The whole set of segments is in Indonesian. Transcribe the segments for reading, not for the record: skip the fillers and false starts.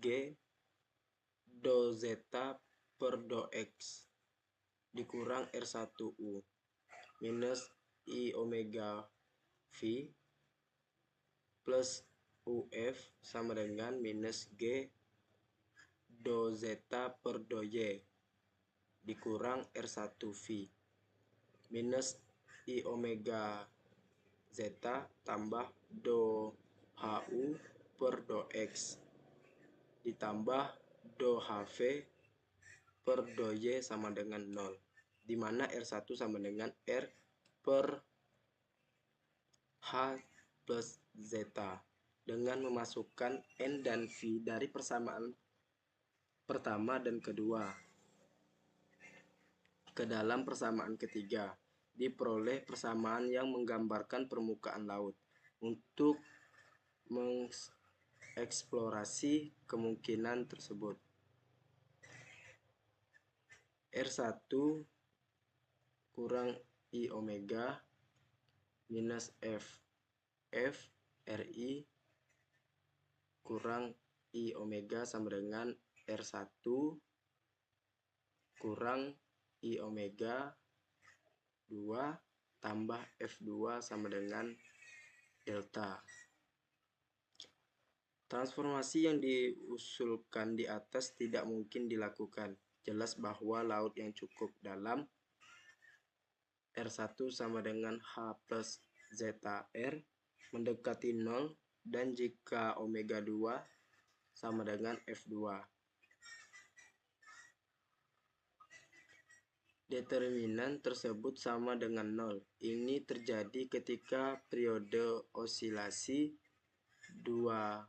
G do zeta per do X dikurang R1U minus I omega V plus UF sama dengan minus G do zeta per do Y dikurang R1V minus I omega zeta tambah do HU per do X ditambah do HV per do Y sama dengan 0, di mana R1 sama dengan R per H plus zeta. Dengan memasukkan N dan V dari persamaan pertama dan kedua ke dalam persamaan ketiga, diperoleh persamaan yang menggambarkan permukaan laut. Untuk mengeksplorasi kemungkinan tersebut, R1 kurang I omega minus F RI kurang I omega sama dengan R1 kurang I omega 2 tambah F2 sama dengan delta. Transformasi yang diusulkan di atas tidak mungkin dilakukan. Jelas bahwa laut yang cukup dalam R1 sama dengan H plus zeta R mendekati 0 dan jika omega 2 sama dengan F2. Determinan tersebut sama dengan 0. Ini terjadi ketika periode osilasi 2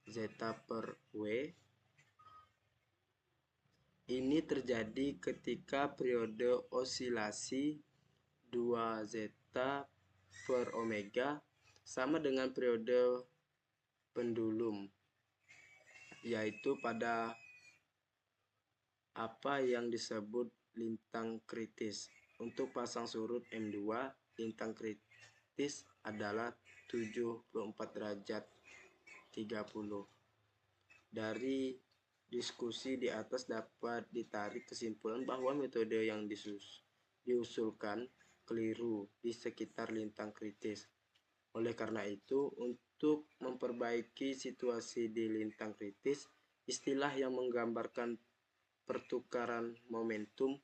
zeta per W. Ini terjadi ketika periode osilasi 2 zeta per omega sama dengan periode pendulum, yaitu pada apa yang disebut lintang kritis. Untuk pasang surut M2, lintang kritis adalah 74 derajat 30. Dari diskusi di atas dapat ditarik kesimpulan bahwa metode yang diusulkan keliru di sekitar lintang kritis. Oleh karena itu, untuk memperbaiki situasi di lintang kritis, istilah yang menggambarkan pertukaran momentum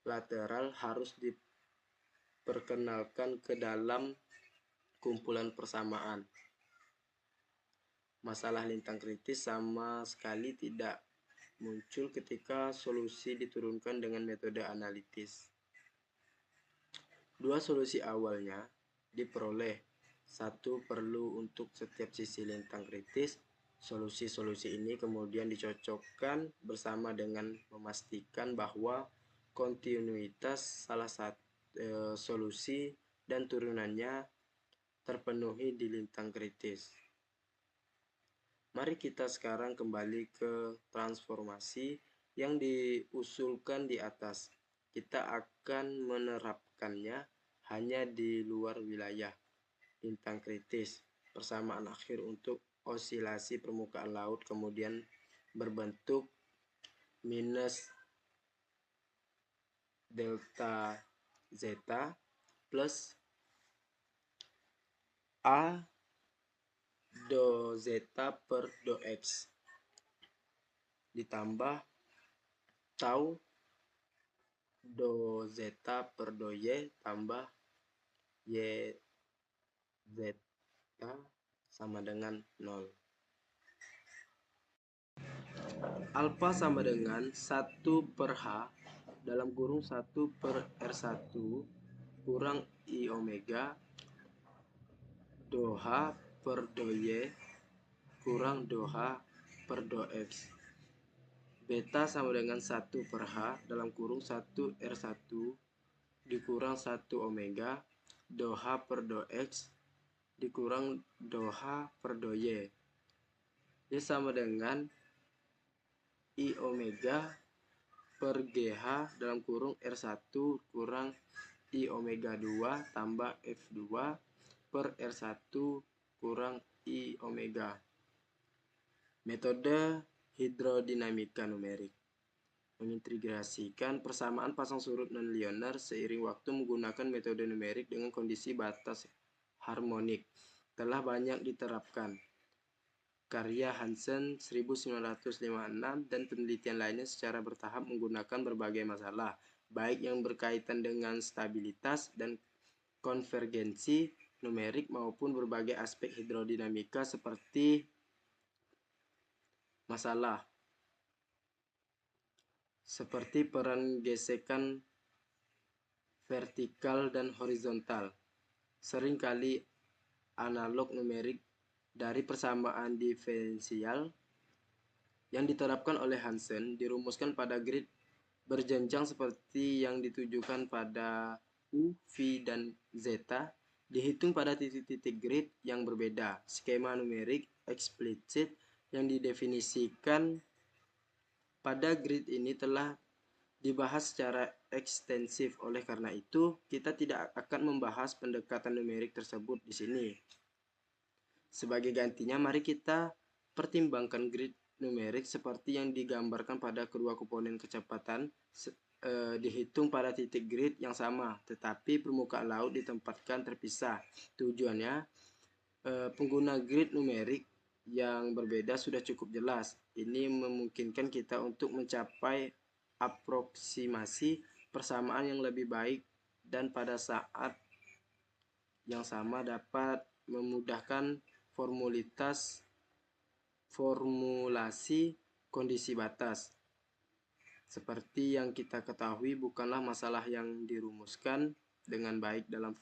lateral harus diperkenalkan ke dalam kumpulan persamaan. Masalah lintang kritis sama sekali tidak muncul ketika solusi diturunkan dengan metode analitis. Dua solusi awalnya diperoleh, satu perlu untuk setiap sisi lintang kritis. Solusi-solusi ini kemudian dicocokkan bersama dengan memastikan bahwa kontinuitas salah satu solusi dan turunannya terpenuhi di lintang kritis. Mari kita sekarang kembali ke transformasi yang diusulkan di atas. Kita akan menerapkannya hanya di luar wilayah lintang kritis. Persamaan akhir untuk osilasi permukaan laut kemudian berbentuk minus delta zeta plus A do zeta per do X ditambah tau do zeta per do Y tambah Y zeta sama dengan 0. Alpha sama dengan 1 per H dalam kurung 1 per R1 kurang I omega do H per do Y kurang do H per do X. Beta sama dengan 1 per H dalam kurung 1 R1 dikurang 1 omega do H per do X dikurang do H per do Y. Ini sama dengan I omega per GH dalam kurung R1 kurang I omega 2 tambah F2 per R1 kurang I omega Metode hidrodinamika numerik mengintegrasikan persamaan pasang surut non-linear seiring waktu menggunakan metode numerik dengan kondisi batas harmonik telah banyak diterapkan. Karya Hansen 1956 dan penelitian lainnya secara bertahap menggunakan berbagai masalah, baik yang berkaitan dengan stabilitas dan konvergensi numerik maupun berbagai aspek hidrodinamika seperti masalah seperti peran gesekan vertikal dan horizontal. Seringkali analog numerik dari persamaan diferensial yang diterapkan oleh Hansen dirumuskan pada grid berjenjang seperti yang ditujukan pada U, V, dan zeta, dihitung pada titik-titik grid yang berbeda. Skema numerik eksplisit yang didefinisikan pada grid ini telah dibahas secara ekstensif. Oleh karena itu, kita tidak akan membahas pendekatan numerik tersebut di sini. Sebagai gantinya, mari kita pertimbangkan grid numerik seperti yang digambarkan pada kedua komponen kecepatan dihitung pada titik grid yang sama, tetapi permukaan laut ditempatkan terpisah. Tujuannya, pengguna grid numerik yang berbeda sudah cukup jelas. Ini memungkinkan kita untuk mencapai aproksimasi persamaan yang lebih baik dan pada saat yang sama dapat memudahkan formulasi kondisi batas. Seperti yang kita ketahui, bukanlah masalah yang dirumuskan dengan baik dalam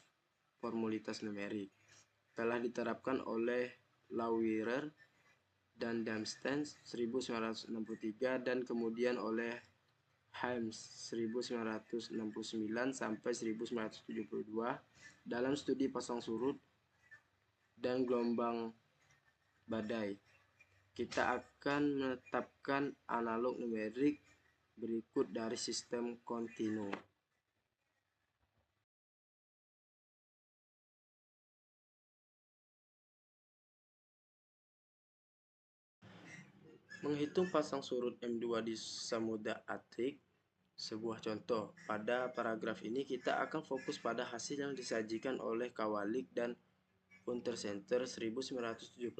formulitas numerik. Telah diterapkan oleh Lawirer dan Damstein 1963 dan kemudian oleh Hymes 1969 sampai 1972 dalam studi pasang surut dan gelombang badai. Kita akan menetapkan analog numerik berikut dari sistem kontinu. Menghitung pasang surut M2 di Samudra Atlantik, sebuah contoh. Pada paragraf ini kita akan fokus pada hasil yang disajikan oleh Kawalik dan Untercenter 1978.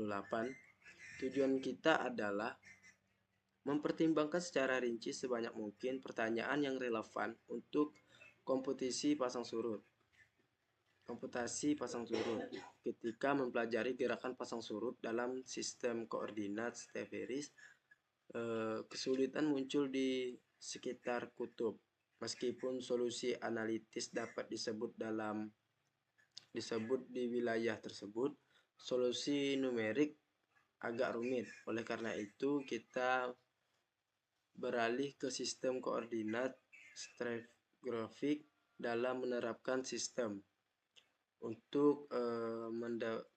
Tujuan kita adalah mempertimbangkan secara rinci sebanyak mungkin pertanyaan yang relevan untuk komputasi pasang surut. Ketika mempelajari gerakan pasang surut dalam sistem koordinat Stepheris, kesulitan muncul di sekitar kutub. Meskipun solusi analitis dapat disebut di wilayah tersebut, solusi numerik agak rumit. Oleh karena itu, kita beralih ke sistem koordinat stratigrafik dalam menerapkan sistem. Untuk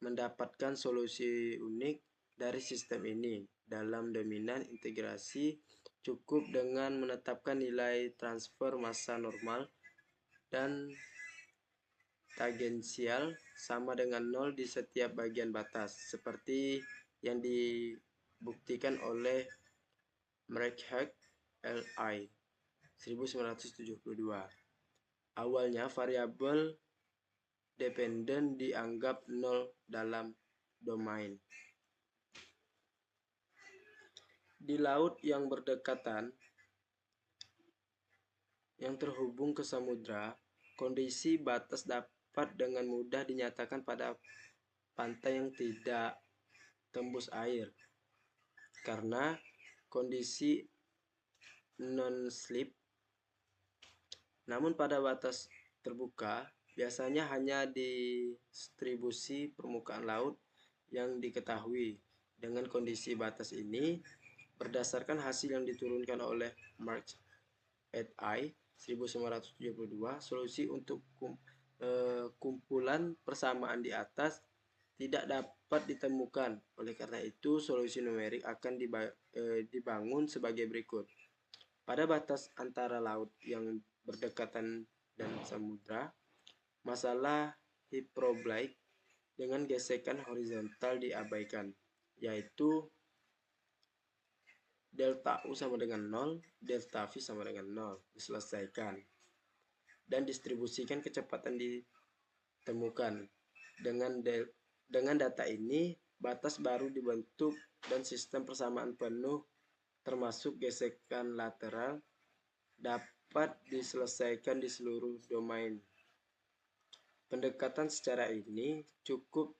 mendapatkan solusi unik dari sistem ini dalam dominan integrasi, cukup dengan menetapkan nilai transfer massa normal dan tangensial sama dengan 0 di setiap bagian batas, seperti yang dibuktikan oleh Marquardt L.I. 1972. Awalnya variabel dependen dianggap 0 dalam domain. Di laut yang berdekatan yang terhubung ke samudra, kondisi batas dapat dengan mudah dinyatakan pada pantai yang tidak tembus air karena kondisi non-slip. Namun pada batas terbuka, biasanya hanya distribusi permukaan laut yang diketahui. Dengan kondisi batas ini, berdasarkan hasil yang diturunkan oleh Marx et al. 1972, solusi untuk kumpulan persamaan di atas tidak dapat ditemukan. Oleh karena itu, solusi numerik akan dibangun sebagai berikut. Pada batas antara laut yang berdekatan dan samudra, masalah hyperbolic dengan gesekan horizontal diabaikan, yaitu delta U sama dengan 0, delta V sama dengan 0. Diselesaikan. Dan distribusikan kecepatan ditemukan. Dengan data ini, batas baru dibentuk dan sistem persamaan penuh termasuk gesekan lateral dapat diselesaikan di seluruh domain. Pendekatan secara ini cukup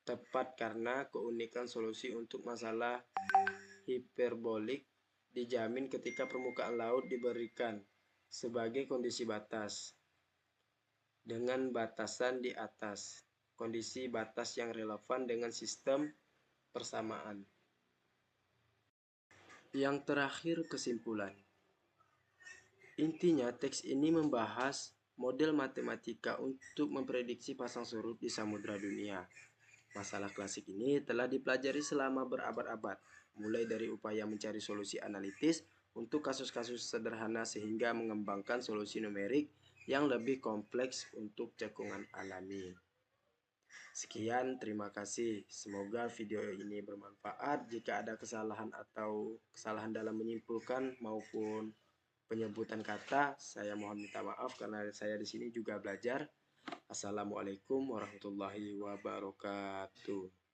tepat karena keunikan solusi untuk masalah hiperbolik dijamin ketika permukaan laut diberikan sebagai kondisi batas dengan batasan di atas, kondisi batas yang relevan dengan sistem persamaan. Yang terakhir, kesimpulan. Intinya, teks ini membahas model matematika untuk memprediksi pasang surut di samudra dunia. Masalah klasik ini telah dipelajari selama berabad-abad, mulai dari upaya mencari solusi analitis untuk kasus-kasus sederhana sehingga mengembangkan solusi numerik yang lebih kompleks untuk cekungan alami. Sekian, terima kasih. Semoga video ini bermanfaat. Jika ada kesalahan atau kesalahan dalam menyimpulkan maupun penyebutan kata, saya mohon minta maaf karena saya di sini juga belajar. Assalamualaikum warahmatullahi wabarakatuh.